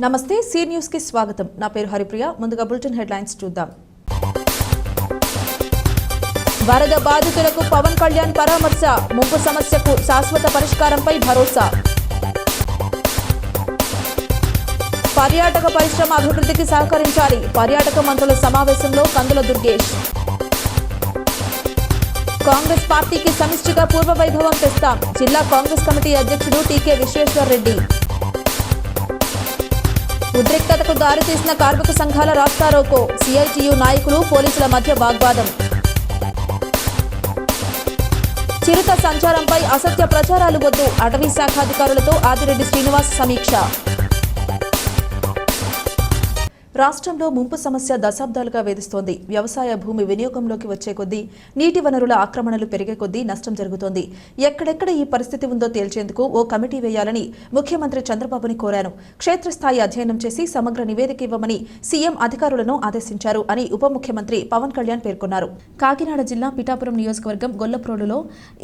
నమస్తే C news కి స్వాగతం. నా పేరు హరిప్రియ. ముందుగా బులెటిన్ హెడ్లైన్స్ చూద్దాం. వరద బాధితులకు పవన్ కళ్యాణ్ పరామర్శ. ముంపు సమస్యకు శాశ్వత పరిష్కారంపై భరోసా. పర్యాటక పరిశ్రమ అభివృద్ధికి సహకరించాలి. పర్యాటక మంత్రుల సమావేశంలో కందుల దుర్గేష్. కాంగ్రెస్ పార్టీకి సమిష్టిగా పూర్వ వైభవం తెస్తాం. జిల్లా కాంగ్రెస్ కమిటీ అధ్యక్షుడు టీకే విశ్వేశ్వర్ రెడ్డి. ఉద్రిక్తతకు దారితీసిన కార్మిక సంఘాల రాస్తారోకో. సిఐటియు నాయకులు పోలీసుల మధ్య వాగ్వాదం. చిరుత సంచారంపై అసత్య ప్రచారాలు వద్దు. అటవీ శాఖ అధికారులతో ఆదిరెడ్డి శ్రీనివాస్ సమీక్ష. రాష్ట్రంలో ముంపు సమస్య దశాబ్దాలుగా వేధిస్తోంది. వ్యవసాయ భూమి వినియోగంలోకి వచ్చే కొద్దీ నీటి వనరుల ఆక్రమణలు పెరిగే కొద్దీ నష్టం జరుగుతోంది. ఎక్కడెక్కడ ఈ పరిస్థితి ఉందో తేల్చేందుకు ఓ కమిటీ వేయాలని ముఖ్యమంత్రి చంద్రబాబుని కోరాను. క్షేత్రస్థాయి అధ్యయనం చేసి సమగ్ర నివేదిక ఇవ్వమని సీఎం అధికారులను ఆదేశించారు అని ఉప ముఖ్యమంత్రి పవన్ కళ్యాణ్ పేర్కొన్నారు. కాకినాడ జిల్లా పిఠాపురం నియోజకవర్గం గొల్లప్రోలులో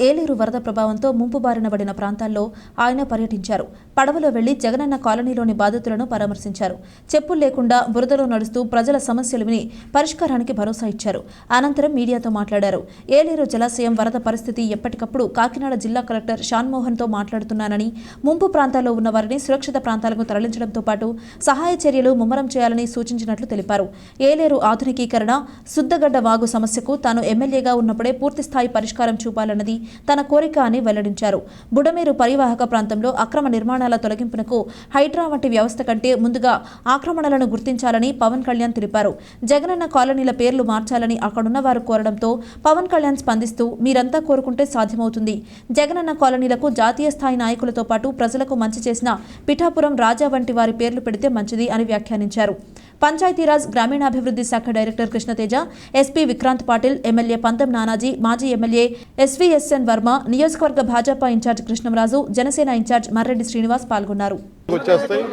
ఏలేరు వరద ప్రభావంతో ముంపు బారిన పడిన ప్రాంతాల్లో ఆయన పర్యటించారు. పడవలో వెళ్లి జగనన్న కాలనీలోని బాధితులను పరామర్శించారు. చెప్పులు లేకుండా బురదలో నడుస్తూ ప్రజల సమస్యలు విని పరిష్కారానికి భరోసా ఇచ్చారు. అనంతరం మీడియాతో మాట్లాడారు. ఏలేరు జలాశయం వరద పరిస్థితి ఎప్పటికప్పుడు కాకినాడ జిల్లా కలెక్టర్ షాన్మోహన్తో మాట్లాడుతున్నానని, ముంపు ప్రాంతాల్లో ఉన్న వారిని సురక్షిత ప్రాంతాలకు తరలించడంతో పాటు సహాయ చర్యలు ముమ్మరం చేయాలని సూచించినట్లు తెలిపారు. ఏలేరు ఆధునికీకరణ, సుద్దగడ్డ వాగు సమస్యకు తాను ఎమ్మెల్యేగా ఉన్నప్పుడే పూర్తిస్థాయి పరిష్కారం చూపాలన్నది తన కోరిక అని వెల్లడించారు. బుడమేరు పరివాహక ప్రాంతంలో అక్రమ నిర్మాణాల తొలగింపునకు హైడ్రా వంటి వ్యవస్థ కంటే ముందుగా ఆక్రమణలను గుర్తించాలని పవన్ కళ్యాణ్ తెలిపారు. జగనన్న కాలనీల పేర్లు మార్చాలని అక్కడున్న వారు కోరడంతో పవన్ కళ్యాణ్ స్పందిస్తూ మీరంతా కోరుకుంటే సాధ్యమవుతుంది. జగనన్న కాలనీలకు జాతీయ స్థాయి నాయకులతో పాటు ప్రజలకు మంచి చేసిన పిఠాపురం రాజా వంటి వారి పేర్లు పెడితే మంచిది అని వ్యాఖ్యానించారు. పంచాయతీరాజ్ గ్రామీణాభివృద్ధి శాఖ director Krishna Teja, SP Vikrant Patil, MLA పంతం నానాజీ, మాజీ ఎమ్మెల్యే ఎస్వీఎస్ఎన్ వర్మ, నియోజకవర్గ భాజపా ఇన్ఛార్జ్ కృష్ణంరాజు, జనసేన ఇన్ఛార్జ్ మర్రెడ్డి శ్రీనివాస్ పాల్గొన్నారు. వచ్చేస్తాయి.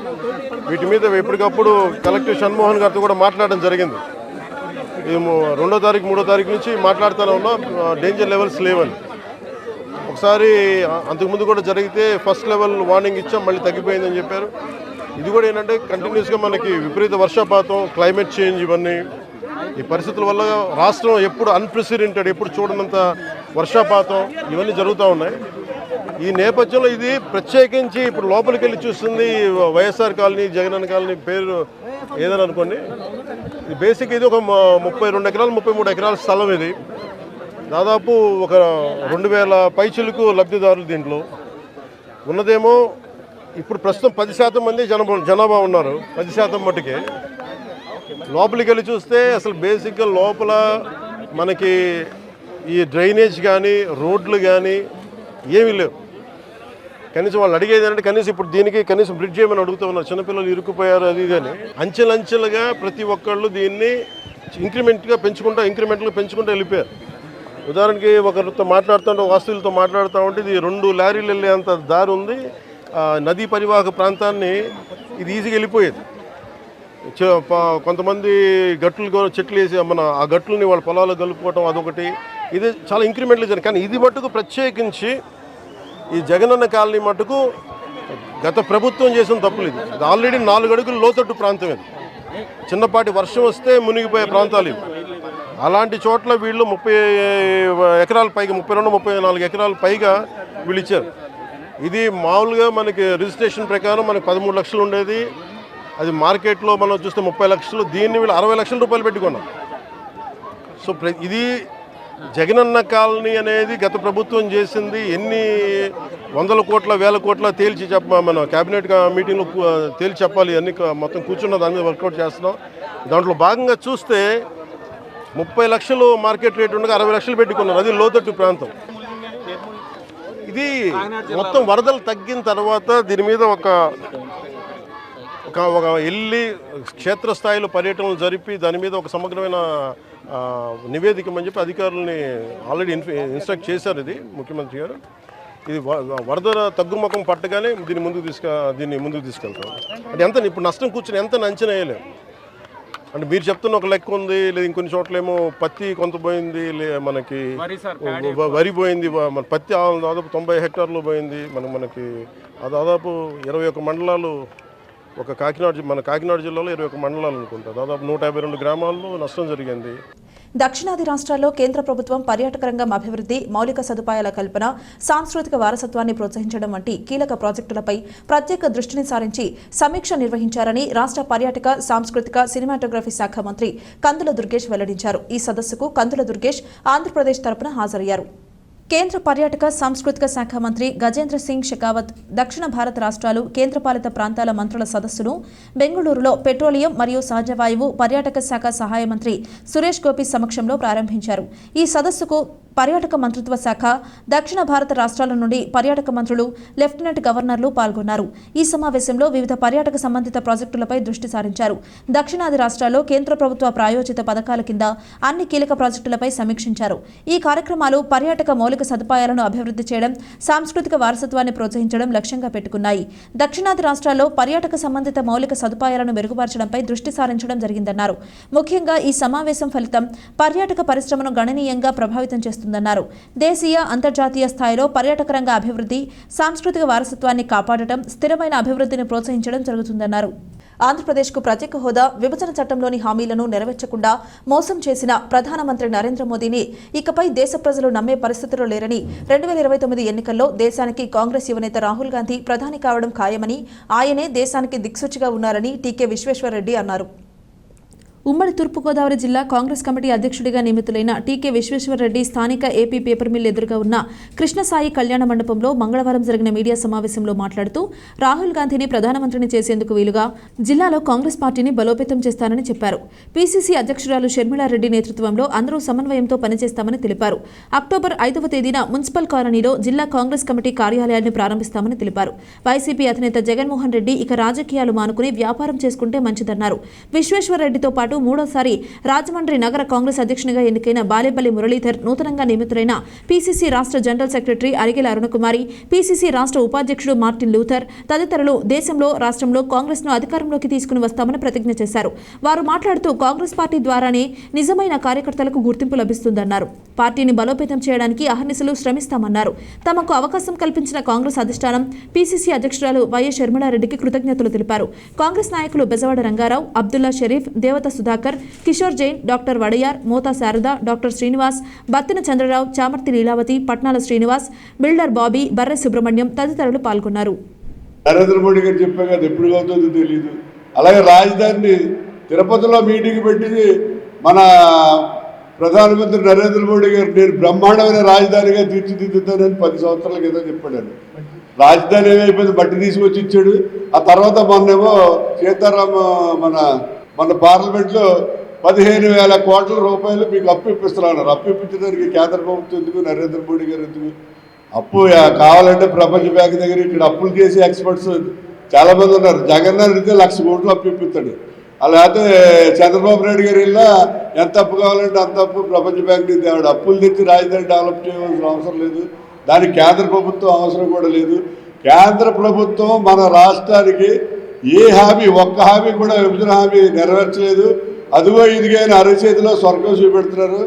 వీటి మీద ఎప్పటికప్పుడు కలెక్టర్ షణ్మోహన్ గారితో కూడా మాట్లాడడం జరిగింది. మేము 2వ తారీఖు 3వ తారీఖు నుంచి మాట్లాడుతూనే ఉన్నాం. డేంజర్ లెవెల్స్ లేవని ఒకసారి అంతకుముందు కూడా జరిగితే ఫస్ట్ లెవెల్ వార్నింగ్ ఇచ్చాం, మళ్ళీ తగ్గిపోయిందని చెప్పారు. ఇది కూడా ఏంటంటే కంటిన్యూస్గా మనకి విపరీత వర్షపాతం, క్లైమేట్ చేంజ్, ఇవన్నీ ఈ పరిస్థితుల వల్ల రాష్ట్రం ఎప్పుడు అన్ప్రెసిడెంటెడ్, ఎప్పుడు చూడనంత వర్షపాతం ఇవన్నీ జరుగుతూ ఉన్నాయి. ఈ నేపథ్యంలో ఇది ప్రత్యేకించి ఇప్పుడు లోపలికి వెళ్ళి చూస్తుంది వైఎస్ఆర్ కాలనీ, జగనన్న కాలనీ పేరు ఏదని అనుకోండి. ఇది బేసిక్ ఇది ఒక 32 ఎకరాలు 33 ఎకరాల స్థలం. ఇది దాదాపు ఒక 2000 పైచిలకు లబ్ధిదారులు. దీంట్లో ఉన్నదేమో ఇప్పుడు ప్రస్తుతం 10% మంది జనాభా ఉన్నారు. 10% మట్టుకే. లోపలికి వెళ్ళి చూస్తే అసలు బేసిక్గా లోపల మనకి ఈ డ్రైనేజ్ కానీ రోడ్లు కానీ ఏమీ లేవు. కనీసం వాళ్ళు అడిగేది అంటే కనీసం ఇప్పుడు దీనికి కనీసం బ్రిడ్జ్ చేయమని అడుగుతూ ఉన్నారు. చిన్నపిల్లలు ఇరుక్కుపోయారు అది కానీ. అంచెలంచెలుగా ప్రతి ఒక్కళ్ళు దీన్ని ఇంక్రిమెంట్గా పెంచుకుంటూ వెళ్ళిపోయారు. ఉదాహరణకి ఒకరితో మాట్లాడుతుంటే, వాస్తువులతో మాట్లాడుతూ ఉంటే ఇది 2 లారీలు వెళ్ళేంత దారి ఉంది. నదీ పరివాహక ప్రాంతాన్ని ఇది ఈజీగా వెళ్ళిపోయేది. కొంతమంది గట్లు చెట్లు వేసి ఆ గట్లని వాళ్ళ పొలాలు కలుపుకోవటం అదొకటి. ఇది చాలా ఇంక్రిమెంట్లు జరిగింది. కానీ ఇది మట్టుకు ప్రత్యేకించి ఈ జగనన్న కాలనీ మట్టుకు గత ప్రభుత్వం చేసిన తప్పులు. ఇది ఆల్రెడీ 4 అడుగులు లోతట్టు ప్రాంతం. ఇది చిన్నపాటి వర్షం వస్తే మునిగిపోయే ప్రాంతాలు ఇవి. అలాంటి చోట్ల వీళ్ళు 30 ఎకరాల పైగా 32-34 ఎకరాల పైగా వీళ్ళు ఇచ్చారు. ఇది మామూలుగా మనకి రిజిస్ట్రేషన్ ప్రకారం మనకి 13 లక్షలు ఉండేది. అది మార్కెట్లో మనం చూస్తే 30 లక్షలు. దీన్ని వీళ్ళు 60 లక్షల రూపాయలు పెట్టుకున్నారు. సో ఇది జగనన్న కాలనీ అనేది గత ప్రభుత్వం చేసింది. ఎన్ని 100 కోట్ల 1000 కోట్ల తేల్చి మన క్యాబినెట్ మీటింగ్లో తేల్చి చెప్పాలి. అన్ని మొత్తం కూర్చున్న దాని మీద వర్కౌట్ చేస్తున్నాం. దాంట్లో భాగంగా చూస్తే 30 లక్షలు మార్కెట్ రేట్ ఉండగా 60 లక్షలు పెట్టుకున్నారు. అది లోతట్టు ప్రాంతం. ఇది మొత్తం వరదలు తగ్గిన తర్వాత దీని మీద ఒక వెళ్ళి క్షేత్రస్థాయిలో పర్యటనలు జరిపి దాని మీద ఒక సమగ్రమైన నివేదిక అని చెప్పి అధికారులని ఆల్రెడీ ఇన్స్ట్రక్ట్ చేశారు. ఇది ముఖ్యమంత్రి గారు. ఇది వరద తగ్గుముఖం పట్టగానే దీన్ని ముందుకు తీసుకెళ్తాం. అంటే ఎంత ఇప్పుడు నష్టం కూర్చొని ఎంత అంచనా వేయలేము. అంటే మీరు చెప్తున్న ఒక లెక్క ఉంది, లేదు ఇంకొన్ని చోట్లేమో పత్తి కొంత పోయింది, మనకి వరి పోయింది. మన పత్తి దాదాపు 90 హెక్టార్లు పోయింది. మనకి దాదాపు 21 మండలాలు మన కాకినాడ జిల్లాలో 21 మండలాలు అనుకుంటా, దాదాపు 152 గ్రామాల్లో నష్టం జరిగింది. దక్షిణాది రాష్ట్రాల్లో కేంద్ర ప్రభుత్వం పర్యాటక రంగం అభివృద్ధి, మౌలిక సదుపాయాల కల్పన, సాంస్కృతిక వారసత్వాన్ని ప్రోత్సహించడం వంటి కీలక ప్రాజెక్టులపై ప్రత్యేక దృష్టిని సారించి సమీక్ష నిర్వహించారని రాష్ట్ర పర్యాటక, సాంస్కృతిక, సినిమాటోగ్రఫీ శాఖ మంత్రి కందుల దుర్గేష్ వెల్లడించారు. ఈ సదస్సుకు కందుల దుర్గేష్ ఆంధ్రప్రదేశ్ తరపున హాజరయ్యారు. కేంద్ర పర్యాటక, సాంస్కృతిక శాఖ మంత్రి గజేంద్ర సింగ్ షెకావత్ దక్షిణ భారత రాష్ట్రాలు, కేంద్రపాలిత ప్రాంతాల మంత్రుల సదస్సును బెంగళూరులో పెట్రోలియం మరియు సహజ వాయువు, పర్యాటక శాఖ సహాయ మంత్రి సురేష్ గోపి సమక్షంలో ప్రారంభించారు. ఈ సదస్సుకు పర్యాటక మంత్రిత్వ శాఖ, దక్షిణ భారత రాష్ట్రాల నుండి పర్యాటక మంత్రులు, లెఫ్టినెంట్ గవర్నర్లు పాల్గొన్నారు. ఈ సమావేశంలో వివిధ పర్యాటక సంబంధిత ప్రాజెక్టులపై దృష్టి సారించారు. దక్షిణాది రాష్ట్రాల్లో కేంద్ర ప్రభుత్వ ప్రాయోజిత పథకాల కింద అన్ని కీలక ప్రాజెక్టులపై సమీక్షించారు. ఈ కార్యక్రమాలు పర్యాటక మౌలిక సదుపాయాలను అభివృద్ధి చేయడం, సాంస్కృతిక వారసత్వాన్ని ప్రోత్సహించడం లక్ష్యంగా పెట్టుకున్నాయి. దక్షిణాది రాష్ట్రాల్లో పర్యాటక సంబంధిత మౌలిక సదుపాయాలను మెరుగుపరచడంపై దృష్టి సారించడం జరిగిందన్నారు. ముఖ్యంగా ఈ సమావేశం ఫలితం పర్యాటక పరిశ్రమను గణనీయంగా ప్రభావితం చేస్తుంది. దేశీయ, అంతర్జాతీయ స్థాయిలో పర్యాటక రంగ అభివృద్ధి, సాంస్కృతిక వారసత్వాన్ని కాపాడటం, స్థిరమైన అభివృద్ధిని ప్రోత్సహించడం జరుగుతుందన్నారు. ఆంధ్రప్రదేశ్కు ప్రత్యేక హోదా, విభజన చట్టంలోని హామీలను నెరవేర్చకుండా మోసం చేసిన ప్రధానమంత్రి నరేంద్ర మోదీని ఇకపై దేశ ప్రజలు నమ్మే పరిస్థితిలో లేరని 2029 ఎన్నికల్లో దేశానికి కాంగ్రెస్ యువనేత రాహుల్ గాంధీ ప్రధాని కావడం ఖాయమని, ఆయనే దేశానికి దిక్సూచిగా ఉన్నారని టీకే విశ్వేశ్వరరెడ్డి అన్నారు. ఉమ్మడి తూర్పుగోదావరి జిల్లా కాంగ్రెస్ కమిటీ అధ్యక్షుడిగా నియమితులైన టీకే విశ్వేశ్వరరెడ్డి స్థానిక ఏపీ పేపర్ మిల్ ఎదురుగా ఉన్న కృష్ణసాయి కళ్యాణ మండపంలో మంగళవారం జరిగిన మీడియా సమావేశంలో మాట్లాడుతూ రాహుల్ గాంధీని ప్రధానమంత్రిని చేసేందుకు వీలుగా జిల్లాలో కాంగ్రెస్ పార్టీని బలోపేతం చేస్తానని చెప్పారు. పీసీసీ అధ్యక్షురాలు షర్మిలారెడ్డి నేతృత్వంలో అందరూ సమన్వయంతో పనిచేస్తామని తెలిపారు. అక్టోబర్ 5వ తేదీన మున్సిపల్ కాలనీలో జిల్లా కాంగ్రెస్ కమిటీ కార్యాలయాన్ని ప్రారంభిస్తామని తెలిపారు. వైసీపీ అధినేత జగన్మోహన్ రెడ్డి ఇక రాజకీయాలు మానుకుని వ్యాపారం చేసుకుంటే మంచిదన్నారు. విశ్వేశ్వరరెడ్డితో పాటు మూడోసారి రాజమండ్రి నగర కాంగ్రెస్ అధ్యక్షునిగా ఎన్నికైన బాలేపల్లి మురళీధర్, నూతనంగా నియమితులైన పీసీసీ రాష్ట్ర general secretary Arigela Arunakumari, PCC రాష్ట్ర ఉపాధ్యక్షుడు మార్టిన్ లూథర్ తదితరులు దేశంలో, రాష్ట్రంలో కాంగ్రెస్ను అధికారంలోకి తీసుకుని వస్తామని ప్రతిజ్ఞ చేశారు. వారు మాట్లాడుతూ కాంగ్రెస్ పార్టీ ద్వారానే నిజమైన కార్యకర్తలకు గుర్తింపు లభిస్తుందన్నారు. పార్టీని బలోపేతం చేయడానికి అహర్నిశలు శ్రమిస్తామన్నారు. తమకు అవకాశం కల్పించిన కాంగ్రెస్ అధిష్టానం, పీసీసీ అధ్యక్షురాలు వైఎస్ షర్మిలారెడ్డికి కృతజ్ఞతలు తెలిపారు. కాంగ్రెస్ నాయకులు బెజవాడ రంగారావు, అబ్దుల్లా షరీఫ్, దేవత సుధాకర్, కిషోర్ జైన్, డాక్టర్ వడయార్, మోతా శారద, డాక్టర్ శ్రీనివాస్, బత్తిన చంద్రరావు, చామర్తి లీలావతి, పట్నాల శ్రీనివాస్, బిల్డర్ బాబీ, బర్రె సుబ్రహ్మణ్యం తదితరులు పాల్గొన్నారు. నరేంద్ర మోడీ గారు చెప్పాక అది ఎప్పుడు అవుతుందో తెలియదు. అలాగే రాజధానిని తిరుపతిలో మీటింగ్ పెట్టి మన ప్రధానమంత్రి నరేంద్ర మోడీ గారు నేను బ్రహ్మాండమైన రాజధానిగా తీర్చిదిద్దుతానని 10 సంవత్సరాల క్రితం చెప్పాడు. రాజధాని ఏమైపోయింది, బట్టి తీసుకొచ్చి ఇచ్చాడు. ఆ తర్వాత మొన్నేమో సీతారామ మన పార్లమెంట్లో 15,000 కోట్ల రూపాయలు మీకు అప్పు ఇప్పిస్తున్నారు. అప్పు ఇప్పించడానికి కేంద్ర ప్రభుత్వం ఎందుకు, నరేంద్ర మోడీ గారు ఎందుకు? అప్పు కావాలంటే ప్రపంచ బ్యాంక్ దగ్గర ఇక్కడ అప్పులు చేసే ఎక్స్పర్ట్స్ చాలామంది ఉన్నారు. జగన్ అడిగితే 1,00,000 కోట్లు అప్పు ఇప్పిస్తాడు. అలాగే చంద్రబాబు నాయుడు గారు ఇలా ఎంత అప్పు కావాలంటే అంత అప్పు ప్రపంచ బ్యాంక్ నుంచి తేవాడు. అప్పులు తెచ్చి రాజధాని డెవలప్ చేయవలసిన అవసరం లేదు. దానికి కేంద్ర ప్రభుత్వం అవసరం కూడా లేదు. కేంద్ర ప్రభుత్వం మన రాష్ట్రానికి ఏ హామీ, ఒక్క హామీ కూడా విభజన హామీ నెరవేర్చలేదు. అదిగో ఇదిగైనా అరచేతిలో స్వర్గం చూపెడుతున్నారు.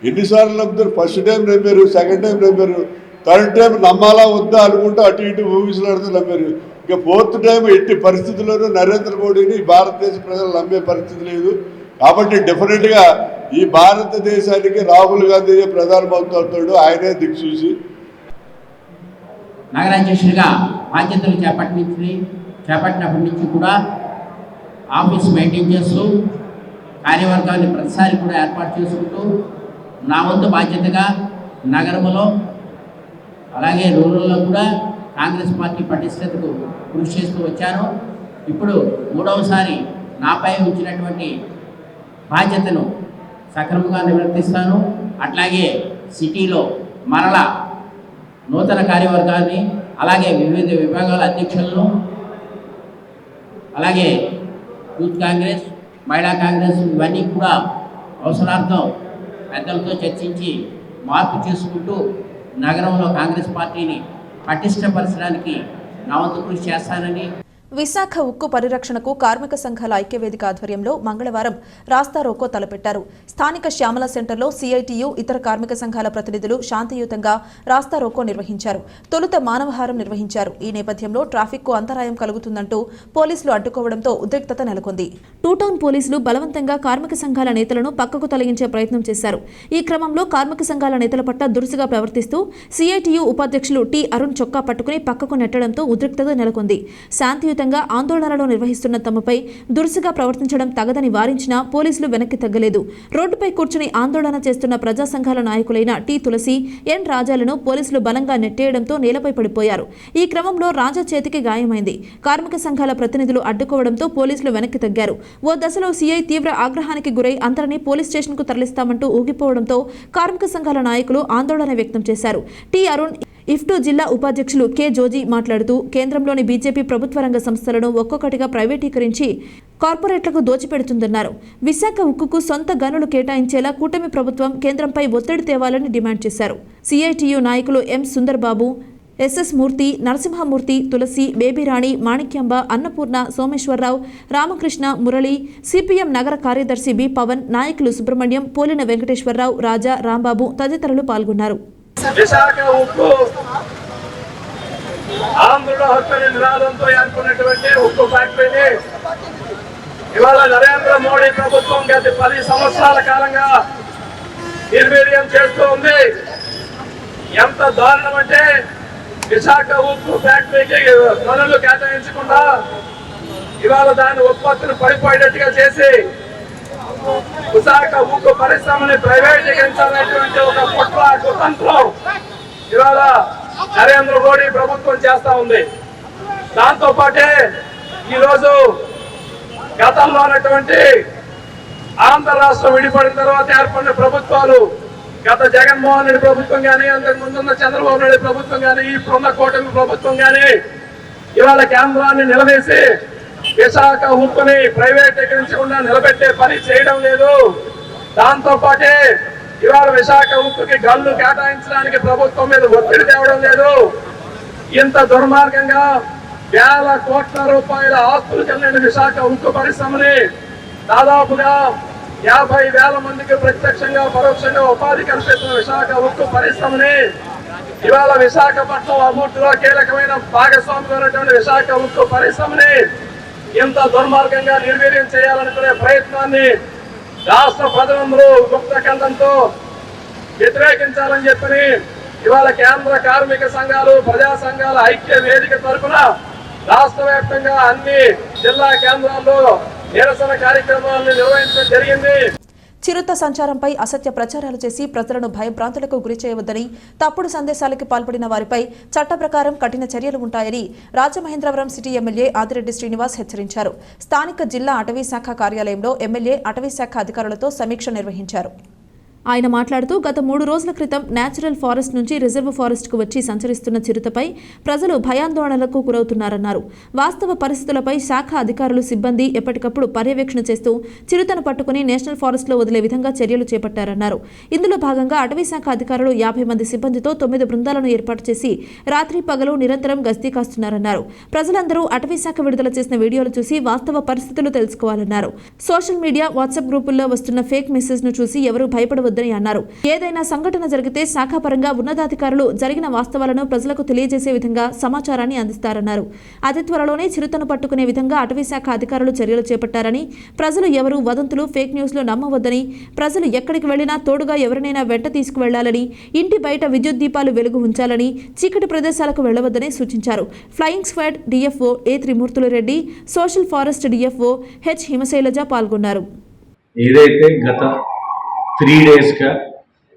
ఎన్నిసార్లు నమ్ముతారు? ఫస్ట్ టైం నమ్మారు, సెకండ్ టైం నమ్మారు, థర్డ్ టైం నమ్మాలా వద్దా అనుకుంటూ అటు ఇటు ఊగిసలాడుతూ నమ్మారు. ఇక ఫోర్త్ టైం ఎట్టి పరిస్థితుల్లోనూ నరేంద్ర మోడీని భారతదేశ ప్రజలు నమ్మే పరిస్థితి లేదు. కాబట్టి డెఫినెట్గా ఈ భారతదేశానికి రాహుల్ గాంధీ ప్రధానమంత్రి అవుతాడు. ఆయనే దిక్సూచి నగరాధ్యక్షుడిగా బాధ్యతలు చేపట్టినప్పటి నుంచి కూడా ఆఫీస్ మెయింటైన్ చేస్తూ కార్యవర్గాన్ని ప్రతిసారి కూడా ఏర్పాటు చేసుకుంటూ నా వంతు బాధ్యతగా నగరంలో అలాగే రూరల్లో కూడా కాంగ్రెస్ పార్టీ పటిష్టతకు కృషి చేస్తూ వచ్చాను. ఇప్పుడు మూడవసారి నాపై ఉంచినటువంటి బాధ్యతను సక్రమంగా నిర్వర్తిస్తాను. అట్లాగే సిటీలో మరలా నూతన కార్యవర్గాన్ని, అలాగే వివిధ విభాగాల అధ్యక్షులను, అలాగే యూత్ కాంగ్రెస్, మహిళా కాంగ్రెస్ ఇవన్నీ కూడా అవసరార్థం పెద్దలతో చర్చించి మార్పు చేసుకుంటూ నగరంలో కాంగ్రెస్ పార్టీని పటిష్టపరచడానికి నా వంతు కృషి చేస్తానని విశాఖ ఉక్కు పరిరక్షణకు కార్మిక సంఘాల ఐక్యవేదిక ఆధ్వర్యంలో మంగళవారం రాస్తా రోకో తలపెట్టారు. స్థానిక శ్యామల సెంటర్లో సిఐటియు ఇతర కార్మిక సంఘాల ప్రతినిధులు శాంతియుతంగా రాస్తా రోకో నిర్వహించారు. తొలుత మానవహారం నిర్వహించారు. ఈ నేపథ్యంలో ట్రాఫిక్కు అంతరాయం కలుగుతుందంటూ పోలీసులు అడ్డుకోవడంతో ఉద్రిక్తత నెలకొంది. టూటౌన్ పోలీసులు బలవంతంగా కార్మిక సంఘాల నేతలను పక్కకు తొలగించే ప్రయత్నం చేశారు. ఈ క్రమంలో కార్మిక సంఘాల నేతల పట్ల దురుసుగా ప్రవర్తిస్తూ సిఐటియు ఉపాధ్యక్షులు టి అరుణ్ చొక్కా పట్టుకుని పక్కకు నెట్టడంతో ఉద్రిక్తత నెలకొంది. శాంతియుతంగా ఆందోళనలో నిర్వహిస్తున్న తమపై దురుసుగా ప్రవర్తించడం తగదని వారించినా పోలీసులు వెనక్కి తగ్గలేదు. రోడ్డుపై కూర్చుని ఆందోళన చేస్తున్న ప్రజా సంఘాల నాయకులైన టి తులసి, ఎన్ రాజాలను పోలీసులు బలంగా నెట్టేయడంతో నేలపై పడిపోయారు. ఈ క్రమంలో రాజా చేతికి గాయమైంది. కార్మిక సంఘాల ప్రతినిధులు అడ్డుకోవడంతో పోలీసులు వెనక్కి తగ్గారు. ఓ దశలో సీఐ తీవ్ర ఆగ్రహానికి గురై అందరినీ పోలీస్ స్టేషన్కు తరలిస్తామంటూ ఊగిపోవడంతో కార్మిక సంఘాల నాయకులు ఆందోళన వ్యక్తం చేశారు. టి అరుణ్, ఇఫ్టు జిల్లా ఉపాధ్యక్షులు కె జోజీ మాట్లాడుతూ కేంద్రంలోని బీజేపీ ప్రభుత్వ రంగ సంస్థలను ఒక్కొక్కటిగా ప్రైవేటీకరించి కార్పొరేట్లకు దోచిపెడుతుందన్నారు. విశాఖ ఉక్కుకు సొంత గనులు కేటాయించేలా కూటమి ప్రభుత్వం కేంద్రంపై ఒత్తిడి తేవాలని డిమాండ్ చేశారు. సిఐటియు నాయకులు ఎం సుందర్బాబు, ఎస్ఎస్ మూర్తి, నరసింహమూర్తి, తులసి, బేబీరాణి, మాణిక్యాంబ, అన్నపూర్ణ, సోమేశ్వరరావు, రామకృష్ణ, మురళి, సిపిఎం నగర కార్యదర్శి బి పవన్, నాయకులు సుబ్రహ్మణ్యం, పోలిన వెంకటేశ్వరరావు, రాజా, రాంబాబు తదితరులు పాల్గొన్నారు. విశాఖ ఉక్కు ఆంధ్రుల హక్కుని నినాదంతో ఏర్పడినటువంటి ఉక్కు ఫ్యాక్టరీని ఇవాళ నరేంద్ర మోడీ ప్రభుత్వం గత 10 సంవత్సరాల కాలంగా నిర్వీర్యం చేస్తూ ఉంది. ఎంత దారుణం అంటే విశాఖ ఉక్కు ఫ్యాక్టరీకి పనులు కేటాయించకుండా ఇవాళ దాని ఉత్పత్తిని పడిపోయేటట్టుగా చేసి విశాఖ ఉక్కు పరిశ్రమని ప్రైవేటీకరించాలనేటువంటి ఒక కుట్ర కుతంత్రం ఇవాళ నరేంద్ర మోడీ ప్రభుత్వం చేస్తా ఉంది. దాంతో పాటే ఈరోజు గతంలో ఉన్నటువంటి ఆంధ్ర రాష్ట్రం విడిపడిన తర్వాత ఏర్పడిన ప్రభుత్వాలు, గత జగన్మోహన్ రెడ్డి ప్రభుత్వం కానీ, అంతకు ముందున్న చంద్రబాబు నాయుడు ప్రభుత్వం కానీ, ఇప్పుడున్న కూటమి ప్రభుత్వం కానీ ఇవాళ కేంద్రాన్ని నిలదీసి విశాఖ ఉక్కుని ప్రైవేటీకరించకుండా నిలబెట్టే పని చేయడం లేదు. దాంతో పాటే ఇవాళ విశాఖ ఉక్కుకి గల్లు కేటాయించడానికి ప్రభుత్వం మీద ఒత్తిడి తేవడం లేదు. ఇంత దుర్మార్గంగా వేల కోట్ల రూపాయల ఆస్తులు చెందిన విశాఖ ఉక్కు పరిశ్రమని దాదాపుగా 50,000 మందికి ప్రత్యక్షంగా పరోక్షంగా ఉపాధి కల్పిస్తున్న విశాఖ ఉక్కు పరిశ్రమని ఇవాళ విశాఖపట్నం అభివృద్ధిలో కీలకమైన భాగస్వామిగా ఉన్నటువంటి విశాఖ ఉక్కు పరిశ్రమని ఇంత దుర్మార్గంగా నిర్వీర్యం చేయాలనుకునే ప్రయత్నాన్ని రాష్ట్ర ప్రజలందరూ గుప్త కంఠంతో వ్యతిరేకించాలని చెప్పి ఇవాళ కేంద్ర కార్మిక సంఘాలు, ప్రజా సంఘాల ఐక్య వేదిక తరఫున రాష్ట్ర వ్యాప్తంగా అన్ని జిల్లా కేంద్రాల్లో నిరసన కార్యక్రమాలను నిర్వహించడం జరిగింది. చిరుత సంచారంపై అసత్య ప్రచారాలు చేసి ప్రజలను భయభ్రాంతులకు గురి చేయవద్దని, తప్పుడు సందేశాలకు పాల్పడిన వారిపై చట్ట ప్రకారం కఠిన చర్యలు ఉంటాయని రాజమహేంద్రవరం సిటీ ఎమ్మెల్యే ఆదిరెడ్డి శ్రీనివాస్ హెచ్చరించారు. స్థానిక జిల్లా అటవీ శాఖ కార్యాలయంలో ఎమ్మెల్యే అటవీ శాఖ అధికారులతో సమీక్ష నిర్వహించారు. ఆయన మాట్లాడుతూ గత 3 రోజుల క్రితం నేచురల్ ఫారెస్ట్ నుంచి రిజర్వ్ ఫారెస్ట్కు వచ్చి సంచరిస్తున్న చిరుతపై ప్రజలు భయాందోళనలకు గురవుతున్నారన్నారు. వాస్తవ పరిస్థితులపై శాఖ అధికారులు, సిబ్బంది ఎప్పటికప్పుడు పర్యవేక్షణ చేస్తూ చిరుతను పట్టుకుని నేషనల్ ఫారెస్ట్లో వదిలే విధంగా చర్యలు చేపట్టారన్నారు. ఇందులో భాగంగా అటవీ శాఖ అధికారులు 50 మంది సిబ్బందితో 9 బృందాలను ఏర్పాటు చేసి రాత్రి పగలు నిరంతరం గస్తీ కాస్తున్నారన్నారు. ప్రజలందరూ అటవీ శాఖ విడుదల చేసిన వీడియోలు చూసి వాస్తవ పరిస్థితులు తెలుసుకోవాలన్నారు. సోషల్ మీడియా, వాట్సాప్ గ్రూపుల్లో వస్తున్న ఫేక్ మెసేజ్ ను చూసి ఎవరూ భయపడవద్దు అన్నారు. ఏదైనా సంఘటన జరిగితే శాఖాపరంగా ఉన్నతాధికారులు జరిగిన వాస్తవాలను ప్రజలకు తెలియజేసే విధంగా సమాచారాన్ని అందిస్తారన్నారు. అతి త్వరలోనే చిరుతను పట్టుకునే విధంగా అటవీ శాఖ అధికారులు చర్యలు చేపట్టారని, ప్రజలు ఎవరూ వదంతులు, ఫేక్ న్యూస్లు నమ్మవద్దని, ప్రజలు ఎక్కడికి వెళ్లినా తోడుగా ఎవరినైనా వెంట తీసుకువెళ్లాలని, ఇంటి బయట విద్యుత్ దీపాలు వెలుగు ఉంచాలని, చీకటి ప్రదేశాలకు వెళ్లవద్దని సూచించారు. Flying squad DFO A Trimurthulu Reddy, social forest DFO H Himasailaja పాల్గొన్నారు. ఏదైతే గత 3 డేస్గా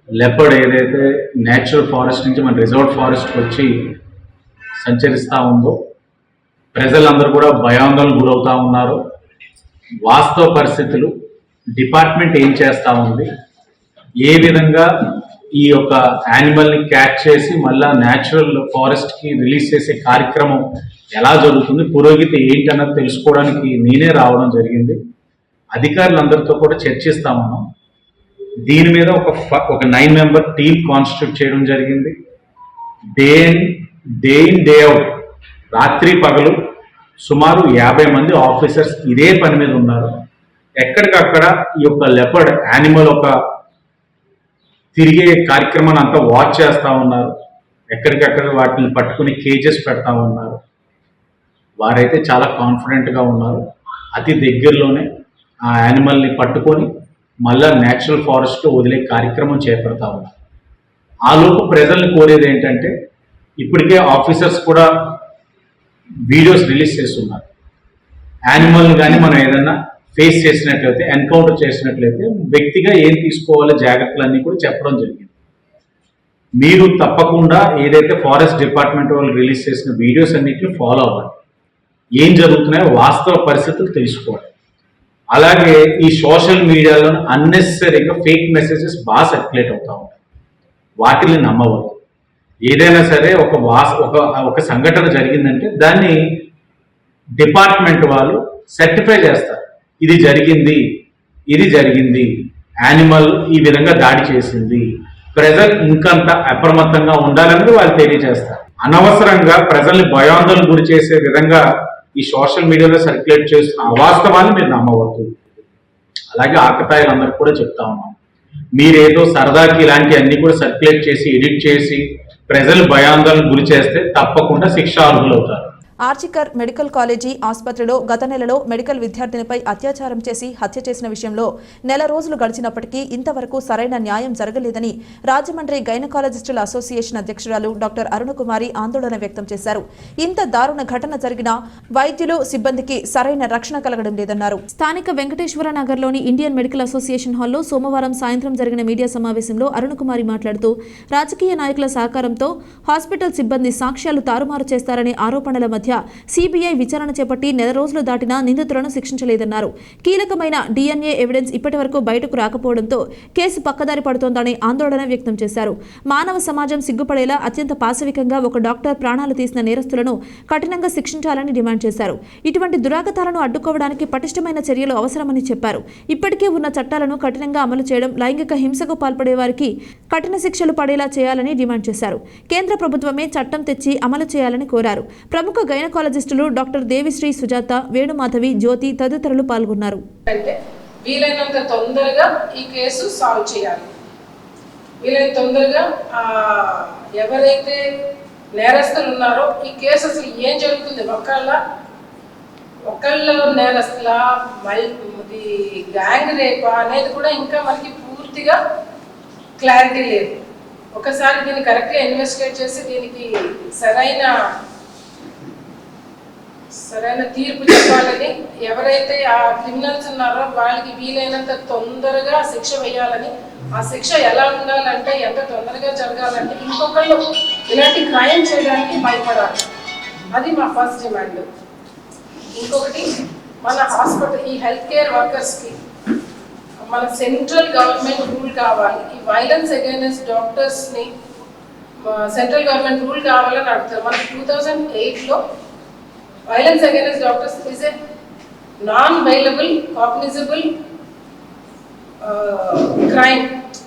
లెపర్డ్ ఏదైతే నేచురల్ ఫారెస్ట్ నుంచి మన రిజర్వ్ ఫారెస్ట్కి వచ్చి సంచరిస్తూ ఉందో ప్రజలందరూ కూడా భయాందోళనకు గురవుతూ ఉన్నారు. వాస్తవ పరిస్థితులు డిపార్ట్మెంట్ ఏం చేస్తూ ఉంది, ఏ విధంగా ఈ యొక్క యానిమల్ని క్యాచ్ చేసి మళ్ళా న్యాచురల్ ఫారెస్ట్కి రిలీజ్ చేసే కార్యక్రమం ఎలా జరుగుతుంది, పురోగతి ఏంటన్నది తెలుసుకోవడానికి నేనే రావడం జరిగింది. అధికారులందరితో కూడా చర్చిస్తామన్నాం. దీని మీద ఒక 9 మెంబర్ టీమ్ కాన్స్టిట్యూట్ చేయడం జరిగింది. డే ఇన్ డే అవుట్, రాత్రి పగలు సుమారు 50 మంది ఆఫీసర్స్ ఇదే పని మీద ఉన్నారు. ఎక్కడికక్కడ ఈ యొక్క లెపర్డ్ యానిమల్ ఒక తిరిగే కార్యక్రమాన్ని అంతా వాచ్ చేస్తూ ఉన్నారు. ఎక్కడికక్కడ వాటిని పట్టుకుని కేజెస్ పెడతా ఉన్నారు. వారైతే చాలా కాన్ఫిడెంట్గా ఉన్నారు. అతి దగ్గరలోనే ఆ యానిమల్ని పట్టుకొని మళ్ళా న్యాచురల్ ఫారెస్ట్లో వదిలే కార్యక్రమం చేపడతా ఉన్నారు. ఆ లోపు ప్రజల్ని కోరేది ఏంటంటే, ఇప్పటికే ఆఫీసర్స్ కూడా వీడియోస్ రిలీజ్ చేస్తున్నారు. యానిమల్ని కానీ మనం ఏదన్నా ఫేస్ చేసినట్లయితే, ఎన్కౌంటర్ చేసినట్లయితే వ్యక్తిగా ఏం తీసుకోవాలో జాగ్రత్తలన్నీ కూడా చెప్పడం జరిగింది. మీరు తప్పకుండా ఏదైతే ఫారెస్ట్ డిపార్ట్మెంట్ వాళ్ళు రిలీజ్ చేసిన వీడియోస్ అన్నిటిని ఫాలో అవ్వండి. ఏం జరుగుతున్నాయో వాస్తవ పరిస్థితులు తెలుసుకోవాలి. అలాగే ఈ సోషల్ మీడియాలో అన్నెసరీగా ఫేక్ మెసేజెస్ బాగా సర్క్యులేట్ అవుతూ ఉంటాయి. వాటిని నమ్మవద్దు. ఏదైనా సరే ఒక సంఘటన జరిగిందంటే దాన్ని డిపార్ట్మెంట్ వాళ్ళు సర్టిఫై చేస్తారు. ఇది జరిగింది, యానిమల్ ఈ విధంగా దాడి చేసింది, ప్రజలు ఇంకంత అప్రమత్తంగా ఉండాలని వాళ్ళు తెలియజేస్తారు. అనవసరంగా ప్రజల్ని భయాందోళన గురి చేసే విధంగా ఈ సోషల్ మీడియాలో సర్క్యులేట్ చేస్తున్న అవాస్తవాన్ని మీరు నమ్మవద్దు. అలాగే ఆకతాయిలందరికీ కూడా చెప్తా ఉన్నాం, మీరేదో సరదాకి ఇలాంటివన్నీ కూడా సర్క్యులేట్ చేసి ఎడిట్ చేసి ప్రజలు భయాందోళన గురి చేస్తే తప్పకుండా శిక్షార్హులవుతారు. ఆర్జికర్ మెడికల్ కాలేజీ ఆసుపత్రిలో గత నెలలో మెడికల్ విద్యార్థినిపై అత్యాచారం చేసి హత్య చేసిన విషయంలో నెల రోజులు గడిచినప్పటికీ ఇంతవరకు సరైన న్యాయం జరగలేదని రాజమండ్రి గైనకాలజిస్టుల అసోసియేషన్ అధ్యక్షురాలు డాక్టర్ అరుణకుమారి ఆందోళన వ్యక్తం చేశారు. ఇంత దారుణ ఘటన జరిగినా వైద్యులు సిబ్బందికి సరైన రక్షణ కలగడం లేదన్నారు. స్థానిక వెంకటేశ్వర నగర్లోని ఇండియన్ మెడికల్ అసోసియేషన్ హాల్లో సోమవారం సాయంత్రం జరిగిన మీడియా సమావేశంలో అరుణకుమారి మాట్లాడుతూ, రాజకీయ నాయకుల సహకారంతో హాస్పిటల్ సిబ్బంది సాక్ష్యాలు తారుమారు చేస్తారనే ఆరోపణల మధ్య సిబిఐ విచారణ చేపట్టి నెల రోజులు దాటినా నిందితులను శిక్షించలేదన్నారు. కీలకమైన డిఎన్ఏ ఎవిడెన్స్ ఇప్పటి వరకు బయటకు రాకపోవడంతో కేసు పక్కదారి పడుతోందని ఆందోళన వ్యక్తం చేశారు. మానవ సమాజం సిగ్గుపడేలా అత్యంత పాశవికంగా ఒక డాక్టర్ ప్రాణాలు తీసిన నేరస్తులను కఠినంగా శిక్షించాలని డిమాండ్ చేశారు. ఇటువంటి దురాగతాలను అడ్డుకోవడానికి పటిష్టమైన చర్యలు అవసరమని చెప్పారు. ఇప్పటికే ఉన్న చట్టాలను కఠినంగా అమలు చేయడం, లైంగిక హింసకు పాల్పడే వారికి కఠిన శిక్షలు పడేలా చేయాలని డిమాండ్ చేశారు. కేంద్ర ప్రభుత్వమే చట్టం తెచ్చి అమలు చేయాలని కోరారు. ప్రముఖ గైనకాలజిస్టులు డాక్టర్ దేవిశ్రీ, సుజాత, వేణుమాధవి, జ్యోతి తదితరులు పాల్గొన్నారు. వీలైనంత తొందరగా ఈ కేసు సాల్వ్ చేయాలి. వీలైనంత తొందరగా ఎవరైతే నేరస్తులు ఉన్నారో ఈ కేసు అసలు ఏం జరుగుతుంది, ఒకళ్ళ నేరస్తుల గ్యాంగ్ రేపా అనేది కూడా ఇంకా మనకి పూర్తిగా క్లారిటీ లేదు. ఒకసారి దీన్ని కరెక్ట్గా ఇన్వెస్టిగేట్ చేసి దీనికి సరైన తీర్పు చెప్పాలని, ఎవరైతే ఆ క్రిమినల్స్ ఉన్నారో వాళ్ళకి వీలైనంత తొందరగా శిక్ష వేయాలని, ఆ శిక్ష ఎలా ఉండాలంటే ఎంత తొందరగా జరగాలంటే ఇంకొకళ్ళు ఇలాంటి క్రైమ్ చేయడానికి భయపడాలి. అది మా ఫస్ట్ డిమాండ్. ఇంకొకటి, మన హాస్పిటల్ ఈ హెల్త్ కేర్ వర్కర్స్కి మన సెంట్రల్ గవర్నమెంట్ రూల్ కావాలి. ఈ వైలెన్స్ అగైనెస్ట్ డాక్టర్స్ని సెంట్రల్ గవర్నమెంట్ రూల్ కావాలని అడుగుతారు. మన 2008లో violence against doctors is a non bailable cognizable crime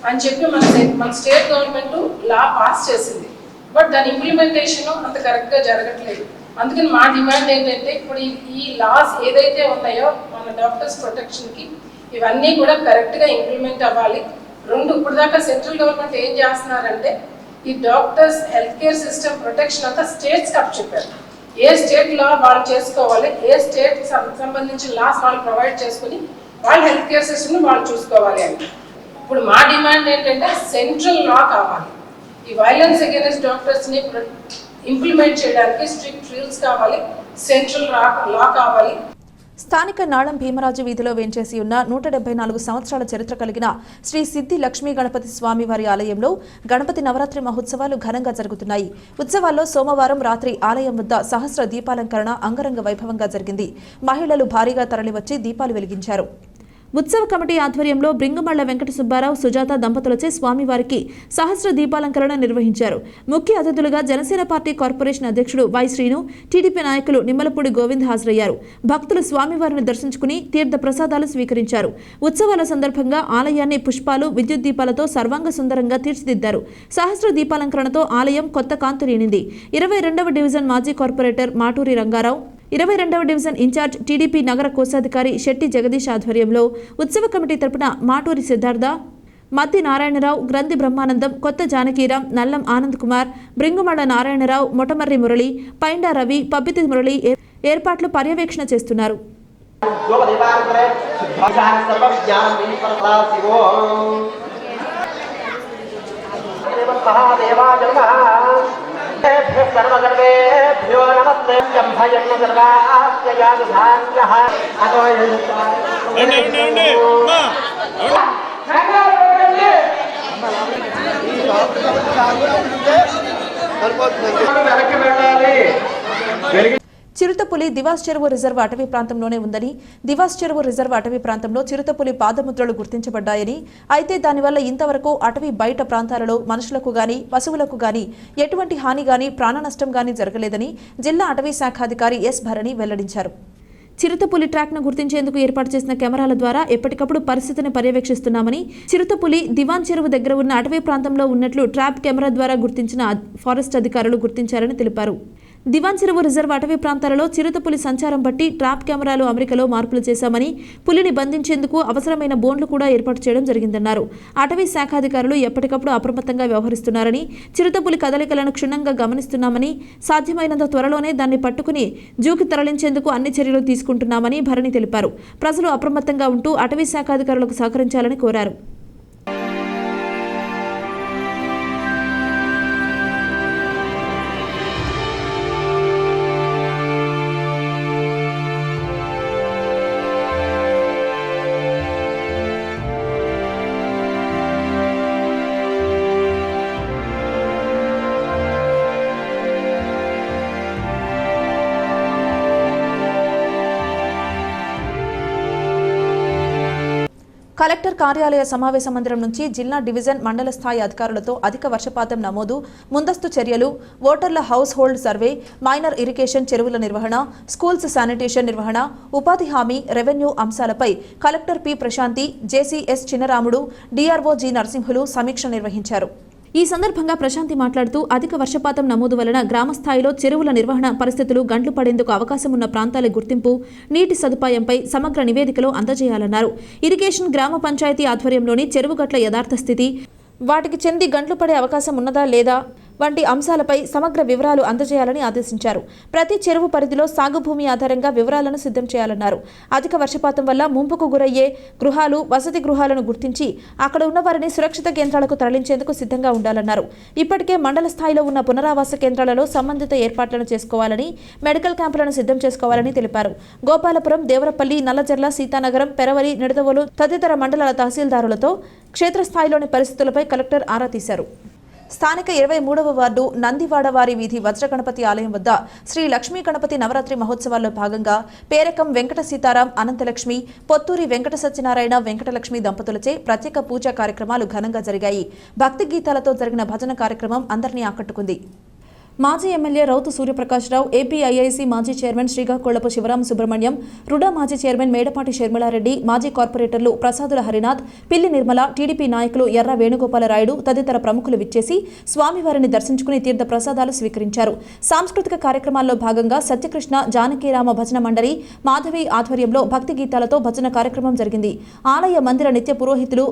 అని చెప్పి మన స్టేట్ గవర్నమెంట్ లా పాస్ చేసింది. బట్ దాని ఇంప్లిమెంటేషన్ అంత కరెక్ట్గా జరగట్లేదు. అందుకని మా డిమాండ్ ఏంటంటే, ఇప్పుడు ఈ లాస్ ఏదైతే ఉన్నాయో మన డాక్టర్స్ ప్రొటెక్షన్కి ఇవన్నీ కూడా కరెక్ట్గా ఇంప్లిమెంట్ అవ్వాలి. ఇప్పుడు దాకా సెంట్రల్ గవర్నమెంట్ ఏం చేస్తున్నారంటే, ఈ doctors health care system protection అంతా స్టేట్స్కి అప్పచెప్పారు. ఏ స్టేట్ లా వాళ్ళు చేసుకోవాలి, ఏ స్టేట్ సంబంధించిన లాస్ వాళ్ళు ప్రొవైడ్ చేసుకుని వాళ్ళ హెల్త్ కేర్ సిస్టమ్ని వాళ్ళు చూసుకోవాలి అని. ఇప్పుడు మా డిమాండ్ ఏంటంటే, సెంట్రల్ లా కావాలి. ఈ వైలెన్స్ అగైనెస్ట్ డాక్టర్స్ని ఇంప్లిమెంట్ చేయడానికి స్ట్రిక్ట్ రూల్స్ కావాలి, సెంట్రల్ లా కావాలి. స్థానిక నాళం భీమరాజు వీధిలో వేంచేసి ఉన్న 174 సంవత్సరాల చరిత్ర కలిగిన శ్రీ సిద్ధి లక్ష్మీ గణపతి స్వామివారి ఆలయంలో గణపతి నవరాత్రి మహోత్సవాలు ఘనంగా జరుగుతున్నాయి. ఉత్సవాల్లో సోమవారం రాత్రి ఆలయం వద్ద సహస్ర దీపాలంకరణ అంగరంగ వైభవంగా జరిగింది. మహిళలు భారీగా తరలివచ్చి దీపాలు వెలిగించారు. ఉత్సవ కమిటీ ఆధ్వర్యంలో బ్రింగుమళ్ల వెంకట సుబ్బారావు, సుజాత దంపతులచే స్వామివారికి సహస్ర దీపాలంకరణ నిర్వహించారు. ముఖ్య అతిథులుగా జనసేన పార్టీ కార్పొరేషన్ అధ్యక్షుడు వై శ్రీను, టీడీపీ నాయకులు నిమ్మలపూడి గోవింద్ హాజరయ్యారు. భక్తులు స్వామివారిని దర్శించుకుని తీర్థ ప్రసాదాలు స్వీకరించారు. ఉత్సవాల సందర్భంగా ఆలయాన్ని పుష్పాలు, విద్యుత్ దీపాలతో సర్వాంగ సుందరంగా తీర్చిదిద్దారు. సహస్ర దీపాలంకరణతో ఆలయం కొత్త కాంతులీనింది. 22వ డివిజన్ మాజీ కార్పొరేటర్ మాటూరి రంగారావు, 22వ డివిజన్ ఇన్ఛార్జ్ టీడీపీ నగర కోశాధికారి శెట్టి జగదీష్ ఆధ్వర్యంలో ఉత్సవ కమిటీ తరపున మాటూరి సిద్ధార్థ, మద్ది నారాయణరావు, గ్రంథి బ్రహ్మానందం, కొత్త జానకీరాం, నల్లం ఆనంద్ కుమార్, బ్రింగుమళ్ళ నారాయణరావు, మొటమర్రి మురళి, పైండా రవి, పబ్బితి మురళి ఏర్పాట్లు పర్యవేక్షణ చేస్తున్నారు. చిరుతపులి దివాస్ చెరువు రిజర్వ్ అటవీ ప్రాంతంలోనే ఉందని, దివాస్ చెరువు రిజర్వ్ అటవీ ప్రాంతంలో చిరుతపులి పాదముద్రలు గుర్తించబడ్డాయని, అయితే దానివల్ల ఇంతవరకు అటవీ బయట ప్రాంతాలలో మనుషులకు గాని పశువులకు గాని ఎటువంటి హాని గాని ప్రాణ నష్టం గాని జరగలేదని జిల్లా అటవీ శాఖాధికారి ఎస్ భరణి వెల్లడించారు. చిరుతపులి ట్రాక్ను గుర్తించేందుకు ఏర్పాటు చేసిన కెమెరాల ద్వారా ఎప్పటికప్పుడు పరిస్థితిని పర్యవేక్షిస్తున్నామని, చిరుతపులి దివాన్ చెరువు దగ్గర ఉన్న అటవీ ప్రాంతంలో ఉన్నట్లు ట్రాప్ కెమెరా ద్వారా గుర్తించిన ఫారెస్ట్ అధికారులు గుర్తించారని తెలిపారు. దివాన్ చెరువు రిజర్వ్ అటవీ ప్రాంతాలలో చిరుతపులి సంచారం బట్టి ట్రాప్ కెమెరాలు అమరికలో మార్పులు చేశామని, పులిని బంధించేందుకు అవసరమైన బోన్లు కూడా ఏర్పాటు చేయడం జరిగిందన్నారు. అటవీ శాఖాధికారులు ఎప్పటికప్పుడు అప్రమత్తంగా వ్యవహరిస్తున్నారని, చిరుతపులి కదలికలను క్షుణ్ణంగా గమనిస్తున్నామని, సాధ్యమైనంత త్వరలోనే దాన్ని పట్టుకుని జూకి తరలించేందుకు అన్ని చర్యలు తీసుకుంటున్నామని భరణి తెలిపారు. ప్రజలు అప్రమత్తంగా ఉంటూ అటవీ శాఖాధికారులకు సహకరించాలని కోరారు. కలెక్టర్ కార్యాలయ సమావేశ మందిరం నుంచి జిల్లా డివిజన్ మండల స్థాయి అధికారులతో అధిక వర్షపాతం నమోదు, ముందస్తు చర్యలు, ఓటర్ల household survey, minor irrigation చెరువుల నిర్వహణ, స్కూల్స్ శానిటేషన్ నిర్వహణ, ఉపాధి హామీ, రెవెన్యూ అంశాలపై కలెక్టర్ పి ప్రశాంతి, జేసీఎస్ చిన్నరాముడు, డిఆర్ఓ జి నరసింహులు సమీక్ష నిర్వహించారు. ఈ సందర్భంగా ప్రశాంతి మాట్లాడుతూ అధిక వర్షపాతం నమోదు వలన గ్రామస్థాయిలో చెరువుల నిర్వహణ పరిస్థితులు గంట్లు పడేందుకు అవకాశం ఉన్న ప్రాంతాల గుర్తింపు, నీటి సదుపాయంపై సమగ్ర నివేదికలో అందజేయాలన్నారు. ఇరిగేషన్ గ్రామ పంచాయతీ ఆధ్వర్యంలోని చెరువుగట్ల యథార్థ స్థితి, వాటికి చెంది గంట్లు పడే అవకాశం ఉన్నదా లేదా వంటి అంశాలపై సమగ్ర వివరాలు అందజేయాలని ఆదేశించారు. ప్రతి చెరువు పరిధిలో సాగు భూమి ఆధారంగా వివరాలను సిద్ధం చేయాలన్నారు. అధిక వర్షపాతం వల్ల ముంపుకు గురయ్యే గృహాలు, వసతి గృహాలను గుర్తించి అక్కడ ఉన్న వారిని సురక్షిత కేంద్రాలకు తరలించేందుకు సిద్ధంగా ఉండాలన్నారు. ఇప్పటికే మండల స్థాయిలో ఉన్న పునరావాస కేంద్రాలలో సంబంధిత ఏర్పాట్లను చేసుకోవాలని, మెడికల్ క్యాంపులను సిద్ధం చేసుకోవాలని తెలిపారు. గోపాలపురం, దేవరపల్లి, నల్లజర్ల, సీతానగరం, పెరవలి, నిడదవోలు తదితర మండలాల తహసీల్దారులతో క్షేత్రస్థాయిలోని పరిస్థితులపై కలెక్టర్ ఆరా తీశారు. స్థానిక 23వ వార్డు నందివాడవారి వీధి వజ్రగణపతి ఆలయం వద్ద శ్రీ లక్ష్మీ గణపతి నవరాత్రి మహోత్సవాల్లో భాగంగా పేరకం వెంకట సీతారాం, అనంతలక్ష్మి, పొత్తూరి వెంకట సత్యనారాయణ, వెంకటలక్ష్మి దంపతులచే ప్రత్యేక పూజా కార్యక్రమాలు ఘనంగా జరిగాయి. భక్తి గీతాలతో జరిగిన భజన కార్యక్రమం అందరినీ ఆకట్టుకుంది. మాజీ ఎమ్మెల్యే రౌతు సూర్యప్రకాశ్రావు, ఏపీఐఐసీ మాజీ చైర్మన్ శ్రీకాకుళపు శివరామ సుబ్రహ్మణ్యం, రుడా మాజీ చైర్మన్ మేడపాటి షర్మిలారెడ్డి, మాజీ కార్పొరేటర్లు ప్రసాదుల హరినాథ్, పిల్లి నిర్మల, టీడీపీ నాయకులు ఎర్ర వేణుగోపాలరాయుడు తదితర ప్రముఖులు విచ్చేసి స్వామివారిని దర్శించుకుని తీర్థ ప్రసాదాలు స్వీకరించారు. సాంస్కృతిక కార్యక్రమాల్లో భాగంగా సత్యకృష్ణ జానకీరామ భజన మండలి మాధవి ఆధ్వర్యంలో భక్తి గీతాలతో భజన కార్యక్రమం జరిగింది. ఆలయ మందిర నిత్య పురోహితులు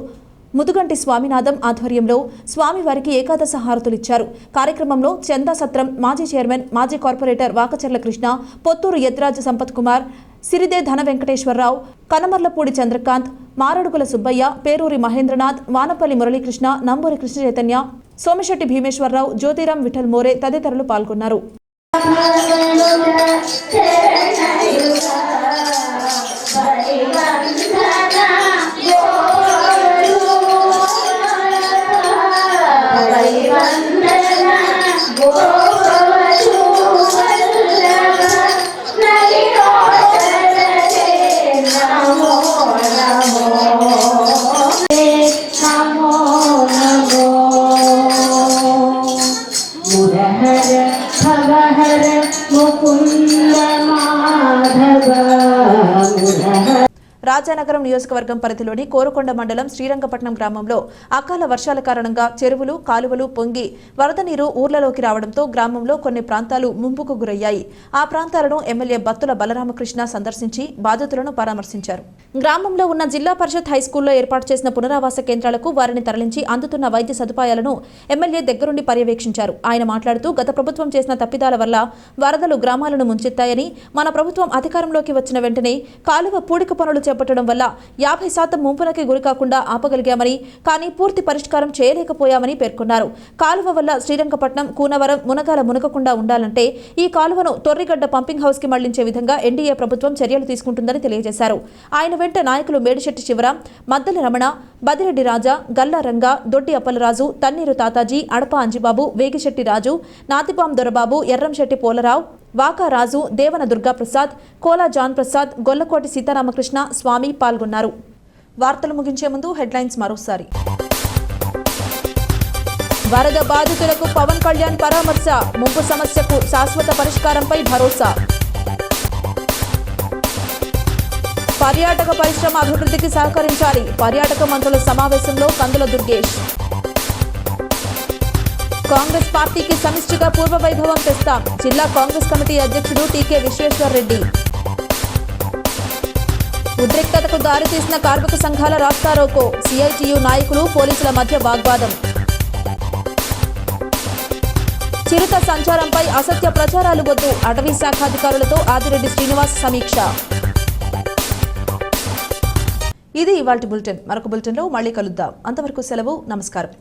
ముదుగంటి స్వామినాథం ఆధ్వర్యంలో స్వామివారికి ఏకాదశ హారతులిచ్చారు. కార్యక్రమంలో చందా సత్రం మాజీ చైర్మన్, మాజీ కార్పొరేటర్ వాకచర్ల కృష్ణ, పొత్తూరు యద్రాజ్ సంపత్ కుమార్, సిరిదే ధన వెంకటేశ్వరరావు, కనమర్లపూడి చంద్రకాంత్, మారడుగుల సుబ్బయ్య, పేరూరి మహేంద్రనాథ్, వానపల్లి మురళీకృష్ణ, నంబూరి కృష్ణ చైతన్య, సోమశెట్టి భీమేశ్వరరావు, జ్యోతిరాం విఠల్ మోరే తదితరులు పాల్గొన్నారు. రాజానగరం నియోజకవర్గం పరిధిలోని కోరుకొండ మండలం శ్రీరంగపట్నం గ్రామంలో అకాల వర్షాల కారణంగా చెరువులు కాలువలు పొంగి వరద నీరు ఊర్లలోకి రావడంతో గ్రామంలో కొన్ని ప్రాంతాలు ముంపుకు గురయ్యాయి. ఆ ప్రాంతాలను ఎమ్మెల్యే బత్తుల బలరామకృష్ణ సందర్శించి బాధితులను పరామర్శించారు. గ్రామంలో ఉన్న జిల్లా పరిషత్ హైస్కూల్లో ఏర్పాటు చేసిన పునరావాస కేంద్రాలకు వారిని తరలించి అందుతున్న వైద్య సదుపాయాలను ఎమ్మెల్యే దగ్గరుండి పర్యవేక్షించారు. ఆయన మాట్లాడుతూ గత ప్రభుత్వం చేసిన తప్పిదాల వల్ల వరదలు గ్రామాలను ముంచెత్తాయని, మన ప్రభుత్వం అధికారంలోకి వచ్చిన వెంటనే కాలువ పూడిక పనులు చేపట్టడం వల్ల 50% ముంపునకి గురికాకుండా ఆపగలిగామని, కానీ పూర్తి పరిష్కారం చేయలేకపోయామని పేర్కొన్నారు. కాలువ వల్ల శ్రీరంగపట్నం, కూనవరం, మునగాల మునగకుండా ఉండాలంటే ఈ కాలువను తొర్రిగడ్డ పంపింగ్ హౌస్ కి మళ్లించే విధంగా ఎన్డీఏ ప్రభుత్వం చర్యలు తీసుకుంటుందని తెలియజేశారు. ఆయన వెంట నాయకులు మేడిశెట్టి శివరాం, మద్దెల రమణ, బదిరెడ్డి రాజా, గల్లా రంగా, దొడ్డి అప్పలరాజు, తన్నీరు తాతాజీ, అడప అంజిబాబు, వేగిశెట్టి రాజు, నాతిపాం దొరబాబు, ఎర్రంశెట్టి పోలరావు, వాకారాజు, దేవన దుర్గాప్రసాద్, కోలా జాన్ ప్రసాద్, గొల్లకోటి సీతారామకృష్ణ స్వామి పాల్గొన్నారు. వార్తలు ముగించే ముందు హెడ్లైన్స్ మరోసారి. వరద బాధితులకు పవన్ కళ్యాణ్ పరామర్శ, ముంపు సమస్యకు శాశ్వత పరిష్కారంపై భరోసా. పర్యాటక పరిశ్రమ అభివృద్ధికి సహకరించాలి, పర్యాటక మంత్రుల సమావేశంలో కందుల దుర్గేష్. కాంగ్రెస్ పార్టీకి సమిష్టిగా పూర్వ వైభవం తెస్తాం, జిల్లా కాంగ్రెస్ కమిటీ అధ్యక్షుడు టీకే విశ్వేశ్వర్ రెడ్డి. ఉద్రిక్తతకు దారితీసిన కార్మిక సంఘాల రాస్తారోకో, సిఐటియు నాయకులు పోలీసుల మధ్య వాగ్వాదం. చిరుత సంచారంపై అసత్య ప్రచారాలు వద్దు, అటవీ శాఖ అధికారులతో ఆదిరెడ్డి శ్రీనివాస్ సమీక్ష. ఇది ఇవాల్టి బులెటిన్. మరొక బులెటిన్లో మళ్ళీ కలుద్దాం. అంతవరకు సెలవు. నమస్కారం.